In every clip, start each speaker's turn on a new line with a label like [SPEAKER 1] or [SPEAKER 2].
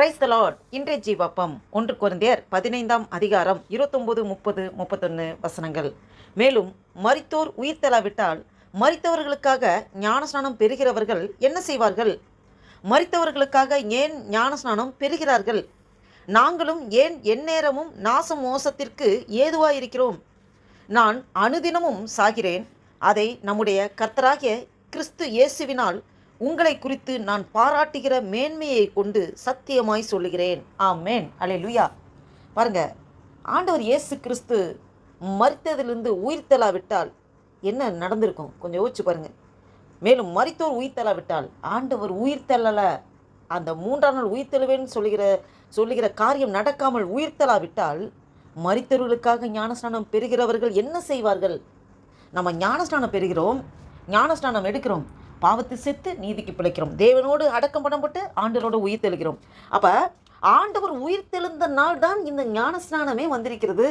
[SPEAKER 1] Praise the Lord. இன்றைய ஜீவப்பம் 1 கொரிந்தியர் 15ஆம் அதிகாரம் 29, 30, 31 வசனங்கள். மேலும் மரித்தோர் உயிர்த்தெழாவிட்டால் மரித்தவர்களுக்காக ஞானஸ்நானம் பெறுகிறவர்கள் என்ன செய்வார்கள்? மரித்தவர்களுக்காக ஏன் ஞானஸ்நானம் பெறுகிறார்கள்? நாங்களும் ஏன் எந்நேரமும் நாசம் மோசத்திற்கு ஏதுவாயிருக்கிறோம்? நான் அனுதினமும் சாகிறேன். அதை நம்முடைய கர்த்தராகிய கிறிஸ்து இயேசுவினால் உங்களை குறித்து நான் பாராட்டுகிற மேன்மையை கொண்டு சத்தியமாய் சொல்லுகிறேன். ஆமேன். அல்லேலூயா. பாருங்க, ஆண்டவர் இயேசு கிறிஸ்து மரித்ததிலிருந்து உயிர்த்தெழாவிட்டால் என்ன நடந்திருக்கும் கொஞ்சம் யோசிச்சு பாருங்க. மேலும் மரித்தோர் உயிர்த்தெழாவிட்டால் ஆண்டவர் உயிர்த்தெழலை, அந்த 3ஆம் நாள் உயிர்த்தெழுவேன்னு சொல்லுகிற காரியம் நடக்காமல் உயிர்த்தெழாவிட்டால் மரித்தவர்களுக்காக ஞானஸ்நானம் பெறுகிறவர்கள் என்ன செய்வார்கள்? நம்ம ஞானஸ்நானம் பெறுகிறோம், ஞானஸ்நானம் எடுக்கிறோம், பாவத்தை செத்து நீதிக்கு பிழைக்கிறோம், தேவனோடு அடக்கம் பண்ணப்பட்டு ஆண்டவரோடு உயிர் தெழுகிறோம். அப்போ ஆண்டவர் உயிர் தெழுந்த நாள் தான் இந்த ஞானஸ்நானமே வந்திருக்கிறது.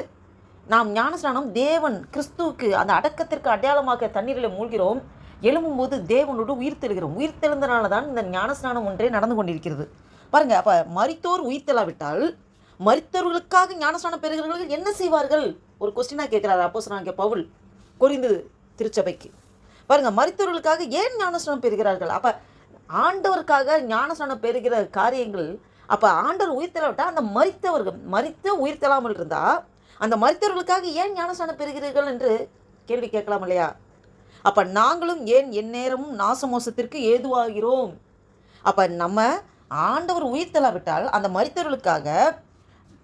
[SPEAKER 1] நாம் ஞானஸ்நானம் தேவன் கிறிஸ்துவுக்கு அந்த அடக்கத்திற்கு அடையாளமாக தண்ணீரில் மூழ்கிறோம். எழும்பும்போது தேவனோடு உயிர் தெழுகிறோம். உயிர் தெழுந்தனால தான் இந்த ஞானஸ்நானம் ஒன்றே நடந்து கொண்டிருக்கிறது. பாருங்க, அப்போ மரித்தோர் உயிர் தெழாவிட்டால் மரித்தவர்களுக்காக ஞானஸ்நானம் பெறுகிறவர்கள் என்ன செய்வார்கள்? ஒரு கொஸ்டினாக கேட்குறாரு அப்போஸ்தலனாகிய பவுல் கொரிந்து திருச்சபைக்கு. பாருங்கள், மரித்தவர்களுக்காக ஏன் ஞானஸ்நானம் பெறுகிறார்கள்? அப்போ ஆண்டவருக்காக ஞானஸ்நானம் பெறுகிற காரியங்கள். அப்போ ஆண்டவர் உயிர்த்தெழாவிட்டால் அந்த மரித்து உயிர்த்தெழாமல் இருந்தால் அந்த மரித்தவர்களுக்காக ஏன் ஞானஸ்நானம் பெறுகிறீர்கள் என்று கேள்வி கேட்கலாம் இல்லையா? அப்போ நாங்களும் ஏன் எந்நேரமும் நாசமோசத்திற்கு ஏதுவாகிறோம்? அப்போ நம்ம ஆண்டவர் உயிர்த்தெழாவிட்டால் அந்த மரித்தவர்களுக்காக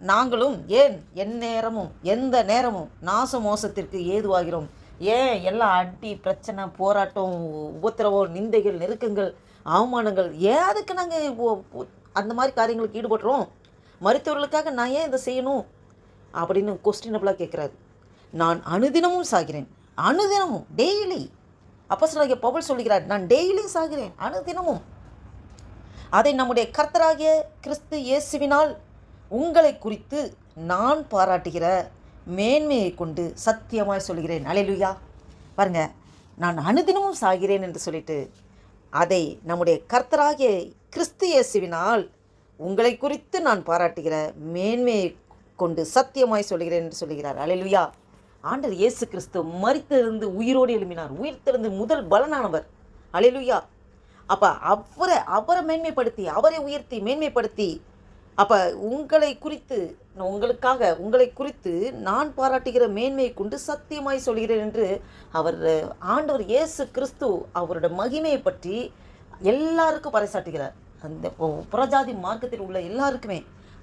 [SPEAKER 1] நாங்களும் ஏன் எந்நேரமும் எந்த நேரமும் நாசமோசத்திற்கு ஏதுவாகிறோம். ஏன் எல்லாம் அடி, பிரச்சனை, போராட்டம், உபத்திரவம், நிந்தைகள், நெருக்கங்கள், அவமானங்கள், ஏன் அதுக்கு நாங்கள் அந்த மாதிரி காரியங்களுக்கு ஈடுபடுறோம்? மரித்தவர்களுக்காக நான் ஏன் இதை செய்யணும் அப்படின்னு கொஸ்டினபிளாக கேட்குறாரு. நான் அனுதினமும் சாகிறேன், அனுதினமும், டெய்லி. அப்போஸ்தலனாகிய பவுல் சொல்கிறார், நான் டெய்லியும் சாகிறேன், அனுதினமும். அதை நம்முடைய கர்த்தராகிய கிறிஸ்து இயேசுவினால் உங்களை குறித்து நான் பாராட்டுகிற மேன்மையை கொண்டு சத்தியமாய் சொல்கிறேன். அல்லேலூயா. பாருங்க, நான் அனுதினமும் சாகிறேன் என்று சொல்லிட்டு அதை நம்முடைய கர்த்தராகிய கிறிஸ்து இயேசுவினால் உங்களை குறித்து நான் பாராட்டுகிற மேன்மையை கொண்டு சத்தியமாய் சொல்கிறேன் என்று சொல்கிறார். அல்லேலூயா. ஆண்டவர் இயேசு கிறிஸ்து மரித்திருந்து உயிரோடு எழுப்பினார். உயிர்த்தெழுந்து முதல் பலனானவர். அல்லேலூயா. அப்போ அவரை மேன்மைப்படுத்தி, அவரை உயர்த்தி மேன்மைப்படுத்தி, அப்போ உங்களை குறித்து நான் பாராட்டுகிற மேன்மையை கொண்டு சத்தியமாய் சொல்கிறேன் என்று ஆண்டவர் இயேசு கிறிஸ்து அவரோட மகிமையை பற்றி எல்லாருக்கும் பறைசாட்டுகிறார். அந்த புறஜாதி மார்க்கத்தில் உள்ள எல்லாருக்குமே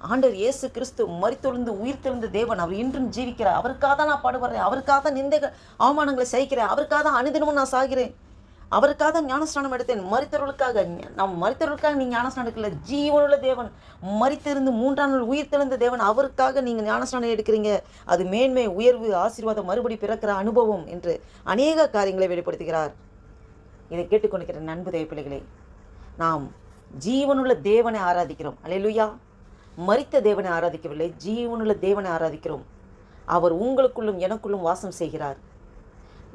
[SPEAKER 1] ஆண்டவர் இயேசு கிறிஸ்து மரித்தெழுந்து உயிர்த்தெழுந்த தேவன், அவர் இன்றும் ஜீவிக்கிறார். அவருக்காக தான் நான் பாடுபடுறேன், அவருக்காக தான் நிந்தைகள் அவமானங்களை சகிக்கிறேன், அவருக்காக தான் அனுதினமும் நான் சாகிறேன், அவருக்காக தான் ஞானஸ்நானம் எடுத்தேன். மரித்தவர்களுக்காக நீங்கள் ஞானஸ்நானம் எடுக்கல. ஜீவனுள்ள தேவன், மரித்திருந்து 3ஆம் நாள் உயிர் தெழுந்த தேவன், அவருக்காக நீங்கள் ஞானஸ்நானம் எடுக்கிறீங்க. அது மேன்மை, உயர்வு, ஆசீர்வாதம், மறுபடி பிறக்கிற அனுபவம் என்று அநேக காரியங்களை வெளிப்படுத்துகிறார். இதை கேட்டுக்கொண்டிருக்கிற நண்பு தேவ பிள்ளைகளே, நாம் ஜீவனுள்ள தேவனை ஆராதிக்கிறோம். அல்லேலூயா. மரித்த தேவனை ஆராதிக்கவில்லை, ஜீவனுள்ள தேவனை ஆராதிக்கிறோம். அவர் உங்களுக்குள்ளும் எனக்குள்ளும் வாசம் செய்கிறார்.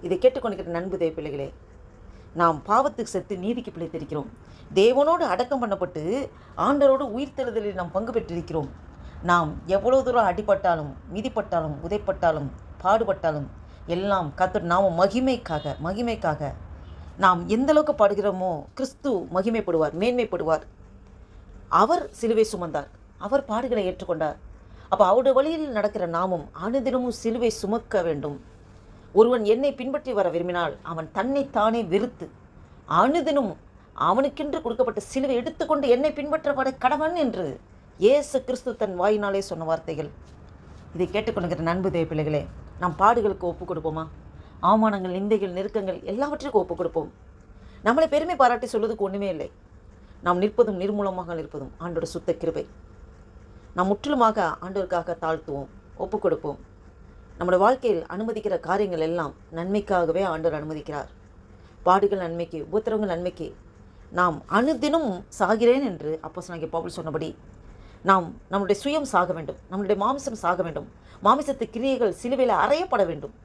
[SPEAKER 1] இதை கேட்டுக்கொண்டிருக்கிற நண்பு தேவ பிள்ளைகளே, நாம் பாவத்துக்கு செத்து நீதிக்கு பிழைத்திருக்கிறோம். தேவனோடு அடக்கம் பண்ணப்பட்டு ஆண்டவரோடு உயிர்த்தெழுதலில் நாம் பங்கு பெற்றிருக்கிறோம். நாம் எவ்வளோ தூரம் அடிபட்டாலும், மிதிப்பட்டாலும், உதைப்பட்டாலும், பாடுபட்டாலும் எல்லாம் கர்த்தர் நாம மகிமைக்காக நாம் எந்த அளவுக்கு பாடுகிறோமோ கிறிஸ்து மகிமைப்படுவார், மேன்மைப்படுவார். அவர் சிலுவை சுமந்தார், அவர் பாடுகளை ஏற்றுக்கொண்டார். அப்போ அவருடைய வழியில் நடக்கிற நாமும் அனுதினமும் சிலுவை சுமக்க வேண்டும். ஒருவன் என்னை பின்பற்றி வர விரும்பினால் அவன் தன்னைத்தானே வெறுத்து அனுதினம் அவனுக்கென்று கொடுக்கப்பட்ட சிலுவை எடுத்துக்கொண்டு என்னை பின்பற்ற கடவன் என்று இயேசு கிறிஸ்து தன் வாயினாலே சொன்ன வார்த்தைகள். இதை கேட்டுக்கொண்டிருக்கிற நண்பு தேவ பிள்ளைகளே, நாம் பாடுகளுக்கு ஒப்புக் கொடுப்போமா? அவமானங்கள், நிந்தைகள், நெருக்கங்கள் எல்லாவற்றுக்கும் ஒப்புக் கொடுப்போம். நம்மளை பெருமை பாராட்டி சொல்வதுக்கு ஒன்றுமே இல்லை. நாம் நிற்பதும் நிர்மூலமாக நிற்பதும் ஆண்டோட சுத்த கிருபை. நாம் முற்றிலுமாக ஆண்டவருக்காக தாழ்த்துவோம், ஒப்புக் கொடுப்போம். நம்முடைய வாழ்க்கையில் அனுமதிக்கிற காரியங்கள் எல்லாம் நன்மைக்காகவே ஆண்டவர் அனுமதிக்கிறார். பாடுகள் நன்மைக்கு, உபத்திரவங்கள் நன்மைக்கு. நாம் அனுதினம் சாகிறேன் என்று அப்போஸ்தலனாகிய பவுல் சொன்னபடி நாம் நம்முடைய சுயம் சாக வேண்டும், நம்முடைய மாமிசம் சாக வேண்டும், மாமிசத்து கிரியைகள் சிலுவையில் அறையப்பட வேண்டும்.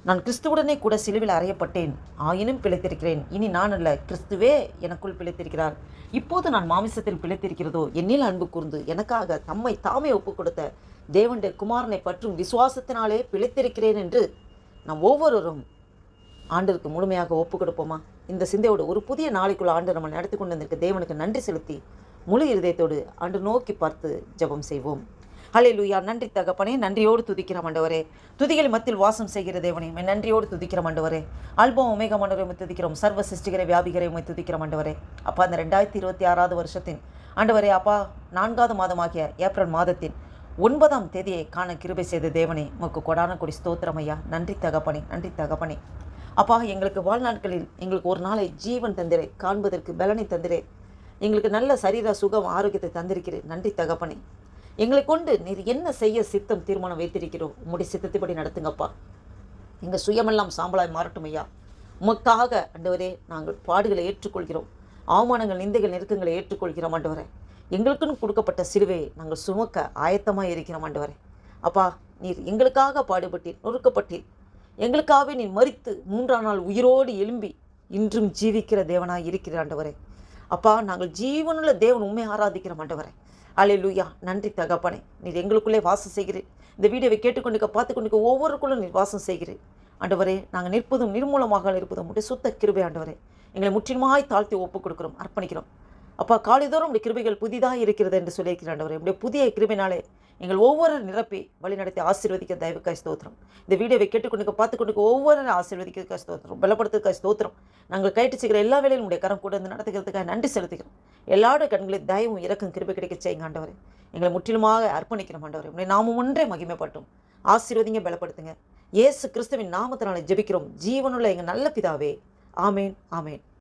[SPEAKER 1] நான் கிறிஸ்துவுடனே கூட சிலுவில் அறையப்பட்டேன், ஆயினும் பிழைத்திருக்கிறேன். இனி நான் அல்ல, கிறிஸ்துவே எனக்குள் பிழைத்திருக்கிறார். இப்போது நான் மாமிசத்தில் பிழைத்திருக்கிறதோ, என்னில் அன்பு கூர்ந்து எனக்காக தம்மை தாமே ஒப்புக் கொடுத்த தேவனுடைய குமாரனை பற்றும் விசுவாசத்தினாலே பிழைத்திருக்கிறேன் என்று நாம் ஒவ்வொருவரும் ஆண்டருக்கு முழுமையாக ஒப்புக் கொடுப்போமா? இந்த சிந்தையோடு ஒரு புதிய நாளைக்குள்ள ஆண்டு நம்ம நடத்தி கொண்டு வந்திருக்க தேவனுக்கு நன்றி செலுத்தி முழு இருதயத்தோடு ஆண்டு நோக்கி பார்த்து ஜெபம் செய்வோம். ஹல்லேலூயா. நன்றி தகப்பனே, நன்றியோடு துதிக்கிறோம் ஆண்டவரே. துதிகளை மத்தியில் வாசம் செய்கிற தேவனே, நன்றியோடு துதிக்கிறோம் ஆண்டவரே. அல்பம் ஒமேகா மண்டவரை துதிக்கிறோம். சர்வ சிருஷ்டிகரை வியாபிகரை துதிக்கிறோம் ஆண்டவரே. அப்பா, அந்த 2026 வருஷத்தின் ஆண்டவரே அப்பா, 4வது மாதமாகிய ஏப்ரல் மாதத்தின் 9ஆம் தேதியை காண கிருபை செய்த தேவனே, உமக்கு கொடான கொடி ஸ்தோத்திரம் ஐயா. நன்றி தகப்பனே, நன்றி தகப்பனே. அப்பா, எங்களுக்கு வாழ்நாட்களில் எங்களுக்கு ஒரு நாளை ஜீவன் தந்திரே, காண்பதற்கு பலனை தந்திரே, எங்களுக்கு நல்ல சரீர சுகம் ஆரோக்கியத்தை தந்திருக்கிறேன். நன்றி தகப்பனே. எங்களை கொண்டு நீர் என்ன செய்ய சித்தம் தீர்மானம் வைத்திருக்கிறோம், உம்முடைய சித்தத்தைப்படி நடத்துங்கப்பா. எங்கள் சுயமெல்லாம் சாம்பலாய் மாறட்டும் ஐயா. உமக்காக ஆண்டவரே நாங்கள் பாடுகளை ஏற்றுக்கொள்கிறோம், அவமானங்கள் நிந்தைகள் நெருக்கங்களை ஏற்றுக்கொள்கிறோம் ஆண்டவரே. எங்களுக்குன்னு கொடுக்கப்பட்ட சிலுவையை நாங்கள் சுமக்க ஆயத்தமாக இருக்கிறோம் ஆண்டவரே. அப்பா, நீர் எங்களுக்காக பாடுபட்டீர், நொறுக்கப்பட்டீர். எங்களுக்காகவே நீ மரித்து 3ஆம் நாள் உயிரோடு எழும்பி இன்றும் ஜீவிக்கிற தேவனாக இருக்கிற ஆண்டவரே. அப்பா, நாங்கள் ஜீவனுள்ள தேவன் உண்மை ஆராதிக்கிற ஆண்டவரே. அல்லேலூயா. நன்றி தகப்பனே. நீர் எங்களுக்குள்ளே வாசம் செய்கிறீர். இந்த வீடியோவை கேட்டுக்கொண்டு பார்த்து கொண்டு ஒவ்வொருக்குள்ளும் நீர் வாசம் செய்கிறீர் ஆண்டவரே. நாங்கள் நிற்பதும் நிர்மூலமாக இருப்பதும் உடைய சுத்த கிருபை ஆண்டவரே. எங்களை முற்றிலுமாய் தாழ்த்தி ஒப்புக் கொடுக்கிறோம், அர்ப்பணிக்கிறோம். அப்பா, காலைதோறும் உடைய கிருபைகள் புதிதாக இருக்கிறது என்று சொல்லியிருக்கிற ஆண்டவரே. உடைய புதிய கிருபைனாலே எங்கள் ஒவ்வொரு நிரப்பி வழிநடத்தி ஆசீர்வதிக்க தயவுக்காய் ஸ்தோத்திரம். இந்த வீடியோவை கேட்டுக்கொண்டு பார்த்து கொண்டு ஒவ்வொரு ஆசீர்வதிக்கிறதுக்காக ஸ்தோத்திரம், பலப்படுத்துறதுக்காக ஸ்தோத்திரம். நாங்கள் கைட்டு செய்கிற எல்லா வேலையும் உடைய கரம் கூட வந்து நடத்துகிறதுக்காக நன்றி செலுத்துகிறோம். எல்லாரோட கண்களில் தயவும் இறக்கும் கிருபை கிடைக்க செய்யுங்க ஆண்டவரே. எங்களை முற்றிலுமாக அர்ப்பணிக்கிறோம் ஆண்டவரே. உடைய நாமம் ஒன்றே மகிமைப்பட்டும். ஆசீர்வதிங்க, பலப்படுத்துங்க. இயேசு கிறிஸ்துவின் நாமத்தினாலே ஜெபிக்கிறோம் ஜீவனுள்ள எங்கள் நல்ல பிதாவே. ஆமேன், ஆமேன்.